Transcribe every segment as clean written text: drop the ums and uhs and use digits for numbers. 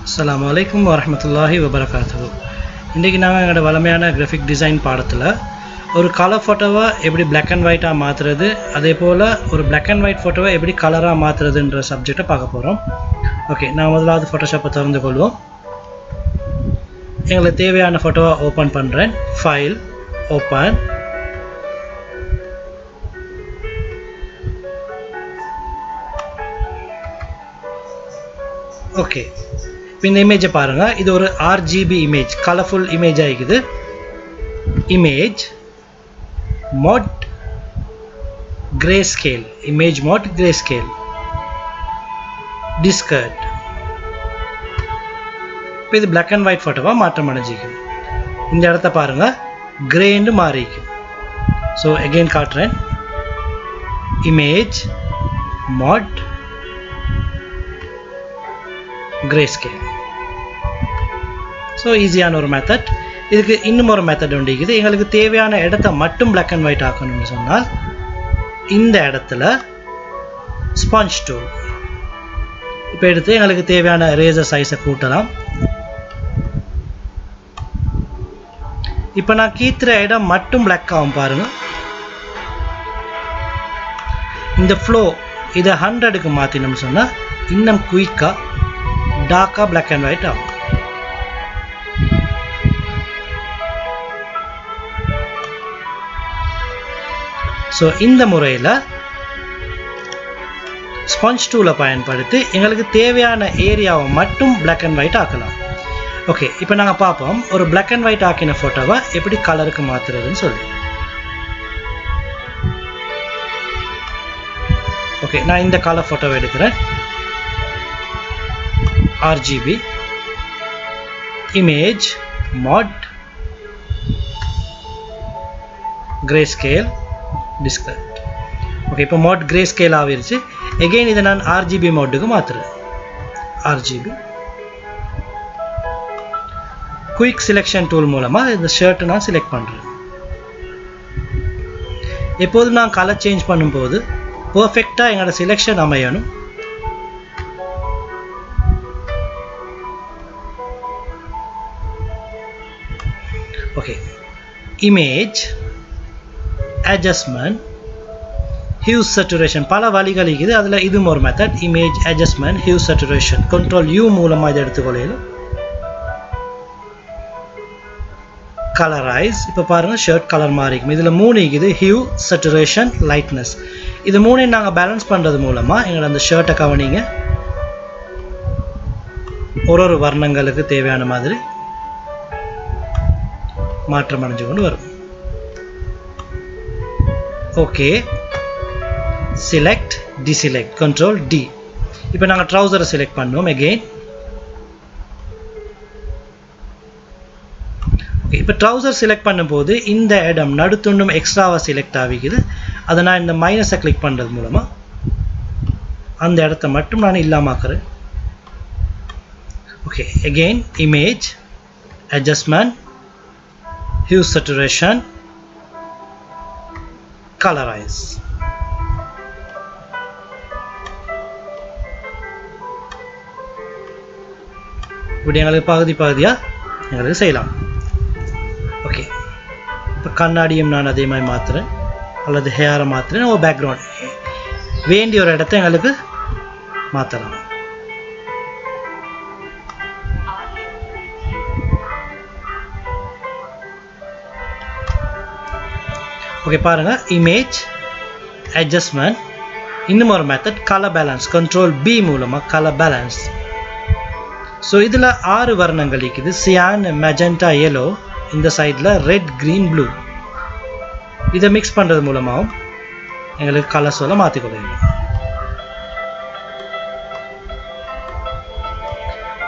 Assalamualaikum warahmatullahi wabarakatuh. இன்றைக்கு நாங்கள் எங்களோட வளமையான கிராஃபிக் டிசைன் பாடத்தில் ஒரு கலர் ஃபோட்டோவை எப்படி பிளாக் அண்ட் ஒயிட்டாக மாற்றுறது, அதே போல் ஒரு பிளாக் அண்ட் ஒயிட் ஃபோட்டோவை எப்படி கலராக மாற்றுறதுன்ற சப்ஜெக்டை பார்க்க போகிறோம். ஓகே, நான் முதலாவது ஃபோட்டோஷாப்பை திறந்து கொள்வோம். எங்களுக்கு தேவையான ஃபோட்டோவை ஓப்பன் பண்ணுறேன். File, open. ஓகே, இந்த இமேஜை பாருங்கள். இது ஒரு RGB இமேஜ், கலர்ஃபுல் இமேஜ் ஆகிக்குது. Image mode grey scale, image mode grey scale, discard. இப்போ இது பிளாக் அண்ட் ஒயிட் ஃபோட்டோவாக மாற்றம் அடைஞ்சிக்கும். இந்த இடத்த பாருங்கள், கிரேன்னு மாறிக்கும். ஸோ எகெயின் காட்டுறேன். Image mode grayscale. ஸோ ஈஸியான ஒரு மெத்தட். இதுக்கு இன்னும் ஒரு மெத்தட் உண்டு. இது எங்களுக்கு தேவையான இடத்த மட்டும் பிளாக் அண்ட் ஒயிட் ஆக்கணும்னு சொன்னால் இந்த இடத்துல ஸ்பாஞ்ச் டூல் இப்போ எடுத்து எங்களுக்கு தேவையான ரேசர் சைஸை கூட்டலாம். இப்போ நான் கீத்துற இடம் மட்டும் பிளாக் ஆகும் பாருங்க. இந்த ஃப்ளோ இதை 100க்கு மாற்றினோம்னு சொன்னால் இன்னும் குயிக்காக டார்க்காக பிளாக் அண்ட் ஒயிட் ஆகும். ஸோ இந்த முறையில் ஸ்பாஞ்ச் டூலை பயன்படுத்தி எங்களுக்கு தேவையான ஏரியாவை மட்டும் பிளாக் அண்ட் ஒயிட் ஆக்கலாம். ஓகே, இப்போ நாங்கள் பார்ப்போம் ஒரு பிளாக் அண்ட் ஒயிட் ஆக்கின ஃபோட்டோவை எப்படி கலருக்கு மாற்றுறதுன்னு சொல்லி. ஓகே, நான் இந்த கலர் ஃபோட்டோவை எடுக்கிறேன். RGB image mod grayscale discard. Okay, இப்போ mod grayscale ஆகிருச்சு. எகெயின் இதை நான் RGB மோட்டுக்கு மாற்றுறேன். RGB quick selection tool மூலமாக இந்த ஷர்ட்டை நான் செலக்ட் பண்ணுறேன். எப்போதும் நான் கலர் சேஞ்ச் பண்ணும்போது பர்ஃபெக்டாக எங்களோட செலெக்ஷன் அமையணும். Okay, image adjustment, hues saturation, பல வழிகள் இருக்குது. அதில் இதுவும் ஒரு method. Image adjustment, hues saturation, control U மூலமாக இதை எடுத்துக்கொள்ளையிலும். கலரைஸ், இப்போ பாருங்கள் ஷர்ட் கலர் மாறிக்கும். இதில் 3 இருக்குது: ஹியூ, சேச்சுரேஷன், லைட்னஸ். இது 3ஐயும் நாங்கள் பேலன்ஸ் பண்ணுறது மூலமாக எங்களோட அந்த ஷர்ட்டை கவனிங்க ஒரு வர்ணங்களுக்கு தேவையான மாதிரி மாற்றம் அடைஞ்சு கொண்டு வரும். Okay, select, deselect, control D. இப்போ நாங்கள் ட்ரௌசரை செலக்ட் பண்ணோம். எகெயின் ஓகே, இப்போ ட்ரௌசர் செலக்ட் பண்ணும்போது இந்த இடம் நடுத்துண்டும் எக்ஸ்ட்ராவாக செலக்ட் ஆகிக்குது. அதை நான் இந்த மைனஸை கிளிக் பண்ணுறது மூலமாக அந்த இடத்த மட்டும் நான் இல்லாமாக்குறேன். Okay, again image adjustment, hue saturation, colorize. இப்படி எங்களுக்கு பகுதியாக எங்களுக்கு செய்யலாம். ஓகே, இப்போ கண்ணாடியும் நான் அதே மாதிரி மாற்றுறேன், அல்லது ஹேரை மாற்றுறேன். ஒரு பேக்ரவுண்ட் வேண்டிய ஒரு இடத்த எங்களுக்கு மாற்றலாம். ஓகே, பாருங்கள் இமேஜ் அட்ஜஸ்ட்மெண்ட். இன்னும் ஒரு method colour balance, control B மூலமாக கலர் பேலன்ஸ். ஸோ இதில் 6 வர்ணங்கள் இருக்குது: சியான், மெஜெண்டா, yellow, இந்த சைடில் ரெட், க்ரீன், ப்ளூ. இதை மிக்ஸ் பண்ணுறது மூலமாகவும் எங்களுக்கு கலர்ஸ் எல்லாம் மாற்றிக்கொள்ளலாம்.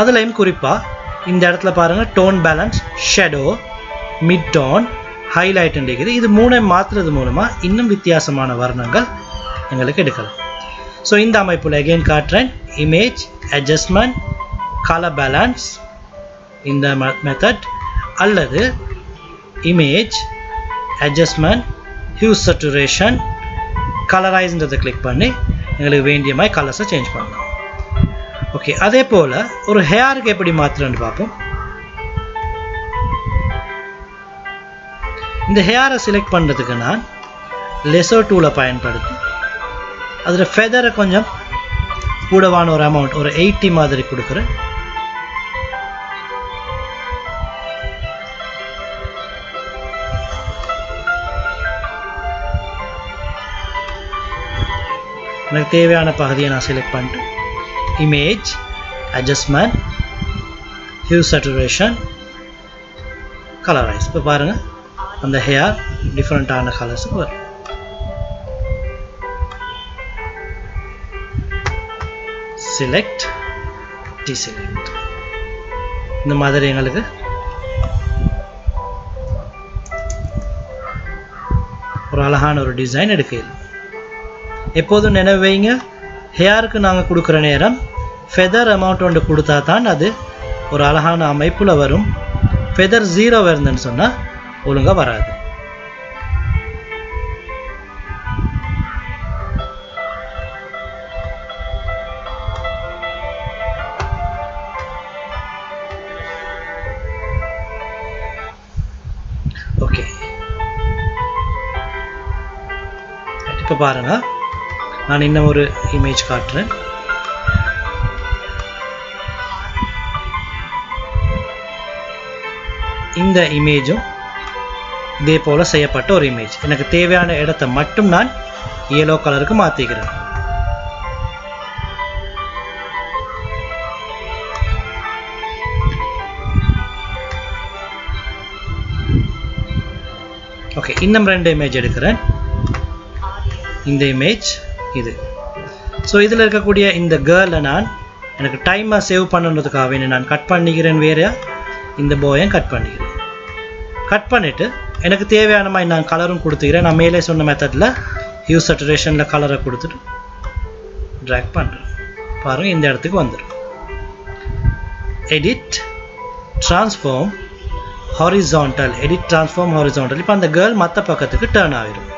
அதுலேயும் குறிப்பாக இந்த இடத்துல பாருங்கள் tone balance, shadow, mid tone, highlight இருக்குது. இது 3ஐ மாற்றுறது மூலமாக இன்னும் வித்தியாசமான வர்ணங்கள் எங்களுக்கு எடுக்கலாம். ஸோ இந்த அமைப்பில் எகெயின் காட்டுறேன். இமேஜ் அட்ஜஸ்ட்மெண்ட், கலர் பேலன்ஸ் இந்த மெத்தட், அல்லது இமேஜ் அட்ஜஸ்ட்மெண்ட், ஹியூஸ் சேச்சுரேஷன், கலரைஸ்ன்றதை கிளிக் பண்ணி எங்களுக்கு வேண்டிய மாதிரி கலர்ஸை சேஞ்ச் பண்ணலாம். ஓகே, அதே போல் ஒரு ஹேருக்கு எப்படி மாற்றுறேன்னு பார்ப்போம். இந்த ஹேரை செலக்ட் பண்ணுறதுக்கு நான் லெசோ டூலை பயன்படுத்தி அதில் ஃபெதரை கொஞ்சம் கூடவான ஒரு அமௌண்ட் ஒரு 80 மாதிரி கொடுக்குறேன். எனக்கு தேவையான பகுதியை நான் செலக்ட் பண்ணிட்டு image adjustment Hugh saturation colourise. இப்போ பாருங்கள் அந்த ஹேர் டிஃப்ரெண்ட்டான கலர்ஸுக்கு வரும். செலக்ட் டிசெலக்ட் இந்த மாதிரி எங்களுக்கு ஒரு அழகான ஒரு டிசைன் எடுக்கல. எப்போதும் நினைவு வைங்க, ஹேருக்கு நாங்கள் கொடுக்குற நேரம் ஃபெதர் அமௌண்ட் ஒன்று கொடுத்தா தான் அது ஒரு அழகான அமைப்பில் வரும். ஃபெதர் 0 வருதுன்னு சொன்னால் ஒழுங்காக வராது. ஓகே, இப்போ பாருங்கள், நான் இன்னும் ஒரு இமேஜ் காட்டுறேன். இந்த இமேஜும் இதே போல் செய்யப்பட்ட ஒரு இமேஜ். எனக்கு தேவையான இடத்தை மட்டும் நான் yellow கலருக்கு மாற்றிக்கிறேன். ஓகே, இன்னும் 2 இமேஜ் எடுக்கிறேன். இந்த இமேஜ் இது. ஸோ இதில் இருக்கக்கூடிய இந்த கேர்ளை நான் எனக்கு டைமை சேவ் பண்ணுறதுக்காக நான் கட் பண்ணிக்கிறேன். வேறு இந்த போயை கட் பண்ணிக்கிறேன். கட் பண்ணிவிட்டு எனக்கு தேவையான மாதிரி நான் கலரும் கொடுத்துக்கிறேன். நான் மேலே சொன்ன மெத்தடில் ஹியூ சேச்சுரேஷனில் கலரை கொடுத்துட்டு ட்ராக் பண்ணுறேன். பாருங்கள், இந்த இடத்துக்கு வந்துடும். Edit transform horizontal. Edit transform horizontal. இப்போ அந்த கேர்ள் மற்ற பக்கத்துக்கு டர்ன் ஆகிடும்.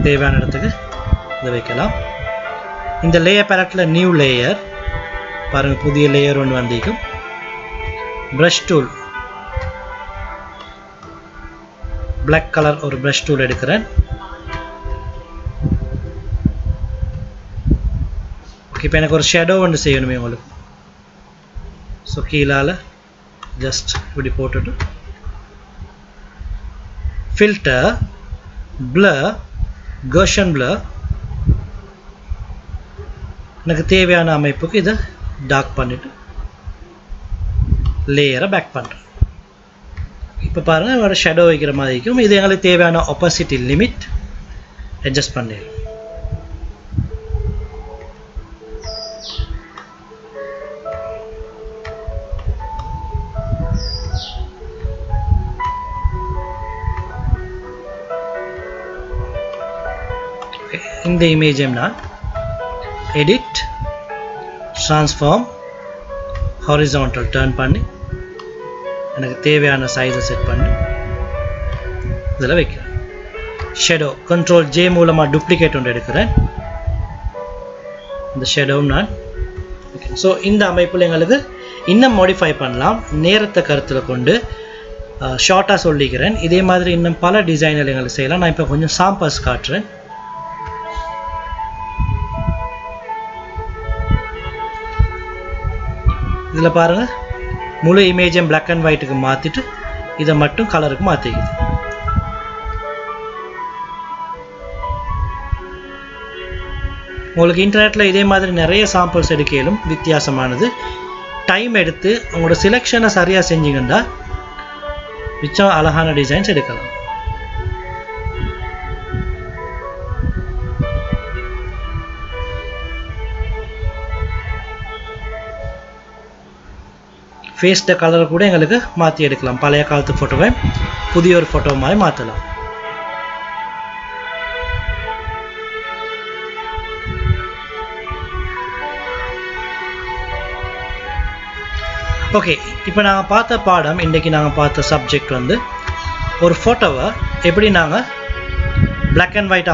தேவையான இடத்துக்கு இதை வைக்கலாம். இந்த லேயர் பேலட்டில் நியூ லேயர் பாருங்கள், புதிய லேயர் ஒன்று வந்திருக்கும். ப்ரஷ் டூல், பிளாக் கலர் ஒரு ப்ரஷ் டூல் எடுக்கிறேன். ஓகே, இப்போ எனக்கு ஒரு ஷேடோ ஒன்று செய்யணுமே உங்களுக்கு. ஸோ கீழால் ஜஸ்ட் இப்படி போட்டுட்டு ஃபில்டர் பிளர் கர்ஷன் பிளர் எனக்கு தேவையான அமைப்புக்கு இதை டார்க் பண்ணிவிட்டு லேயரை பேக் பண்ணுறேன். இப்போ பாருங்கள், என்னோட ஷேடோ வைக்கிற மாதிரி இருக்கும். இது எங்களுக்கு தேவையான ஆப்போசிட்டி லிமிட் அட்ஜஸ்ட் பண்ணிடலாம். இந்த இமேஜையும் நான் எடிட் ட்ரான்ஸ்ஃபார்ம் ஹாரிசான்டல் டர்ன் பண்ணி எனக்கு தேவையான சைஸை செட் பண்ணி இதில் வைக்கிறேன். ஷேடோ கண்ட்ரோல் J மூலமாக டூப்ளிகேட் ஒன்று எடுக்கிறேன். இந்த ஷேடோவும் நான் வைக்கிறேன். ஸோ இந்த அமைப்பில் எங்களுக்கு இன்னும் மாடிஃபை பண்ணலாம். நேரத்தை கருத்தில் கொண்டு ஷார்ட்டாக சொல்லிக்கிறேன். இதே மாதிரி இன்னும் பல டிசைனில் எங்களுக்கு செய்யலாம். நான் இப்போ கொஞ்சம் சாம்பிள்ஸ் காட்டுறேன். இதில் பாருங்கள், முழு இமேஜையும் பிளாக் அண்ட் ஒயிட்டுக்கு மாற்றிட்டு இதை மட்டும் கலருக்கு மாற்றிக்குது. உங்களுக்கு இன்டர்நெட்டில் இதே மாதிரி நிறைய சாம்பிள்ஸ் எடுக்கலும் வித்தியாசமானது. டைம் எடுத்து உங்களோட செலெக்ஷனை சரியாக செஞ்சிங்கன்னா மிச்சம் அழகான டிசைன்ஸ் எடுக்கலாம். ஃபேஸ்ட கலரை கூட எங்களுக்கு மாற்றி எடுக்கலாம். பழைய காலத்து ஃபோட்டோவை புதிய ஒரு ஃபோட்டோ மாதிரி மாற்றலாம். ஓகே, இப்போ நாங்கள் பார்த்த பாடம், இன்றைக்கி நாங்கள் பார்த்த சப்ஜெக்ட் வந்து ஒரு ஃபோட்டோவை எப்படி நாங்கள் black and white